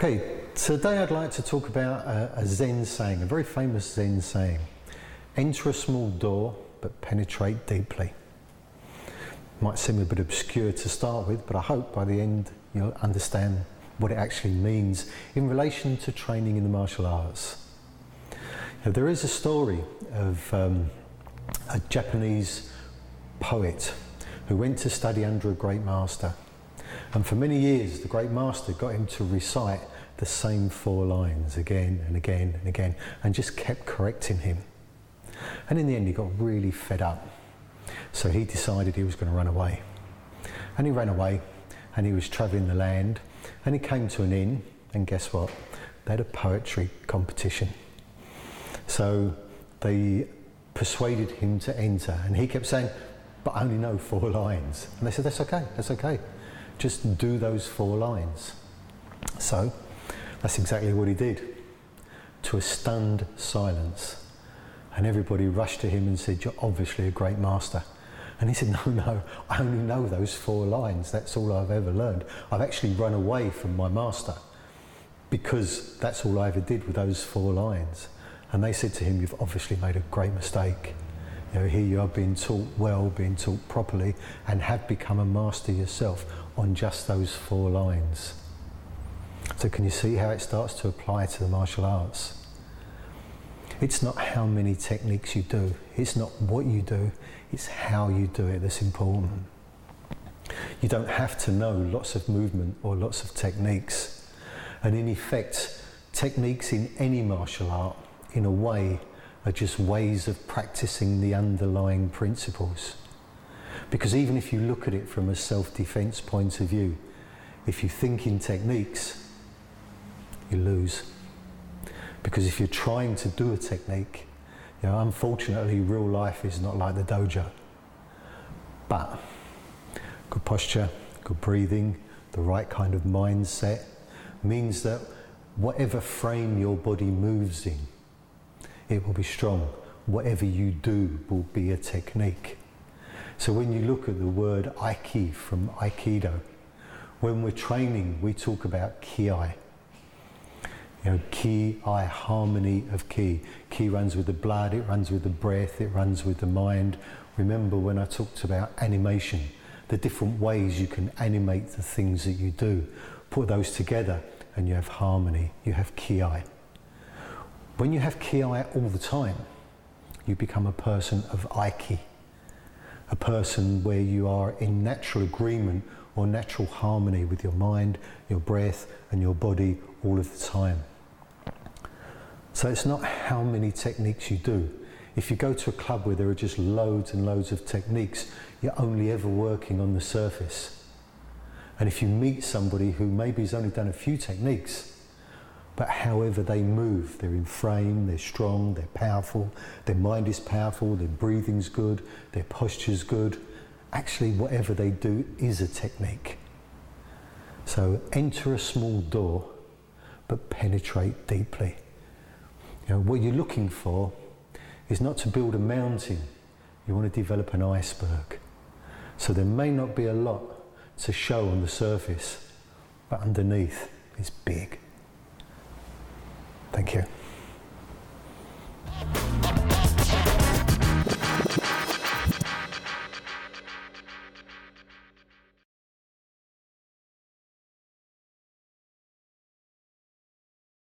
Okay, today I'd like to talk about a Zen saying, a very famous Zen saying. Enter a small door, but penetrate deeply. Might seem a bit obscure to start with, but I hope by the end you'll understand what it actually means in relation to training in the martial arts. Now, there is a story of a Japanese poet who went to study under a great master. And for many years, the great master got him to recite the same 4 lines again and again and again, and just kept correcting him. And in the end, he got really fed up. So he decided he was going to run away. And he ran away, and he was travelling the land, and he came to an inn, and guess what? They had a poetry competition. So they persuaded him to enter, and he kept saying, but I only know 4 lines. And they said, that's okay. Just do those 4 lines. So that's exactly what he did, to a stunned silence. And everybody rushed to him and said, you're obviously a great master. And he said, no, I only know those 4 lines. That's all I've ever learned. I've actually run away from my master because that's all I ever did with those 4 lines. And they said to him, you've obviously made a great mistake. You know, here you are being taught well, being taught properly, and have become a master yourself on just those 4 lines. So can you see how it starts to apply to the martial arts? It's not how many techniques you do, it's not what you do, it's how you do it that's important. You don't have to know lots of movement or lots of techniques. And in effect, techniques in any martial art, in a way, are just ways of practicing the underlying principles. Because even if you look at it from a self-defense point of view, if you think in techniques, you lose. Because if you're trying to do a technique, you know, unfortunately real life is not like the dojo. But good posture, good breathing, the right kind of mindset means that whatever frame your body moves in, it will be strong. Whatever you do will be a technique. So when you look at the word Aiki from Aikido, when we're training, we talk about ki-ai. You know, ki-ai, harmony of ki. Ki runs with the blood, it runs with the breath, it runs with the mind. Remember when I talked about animation, the different ways you can animate the things that you do. Put those together and you have harmony, you have ki-ai. When you have ki-ai all the time, you become a person of aiki, a person where you are in natural agreement or natural harmony with your mind, your breath and your body all of the time. So it's not how many techniques you do. If you go to a club where there are just loads and loads of techniques, you're only ever working on the surface. And if you meet somebody who maybe has only done a few techniques, but however they move, they're in frame, they're strong, they're powerful, their mind is powerful, their breathing's good, their posture's good. Actually, whatever they do is a technique. So enter a small door, but penetrate deeply. You know, what you're looking for is not to build a mountain, you want to develop an iceberg. So there may not be a lot to show on the surface, but underneath is big. Thank you.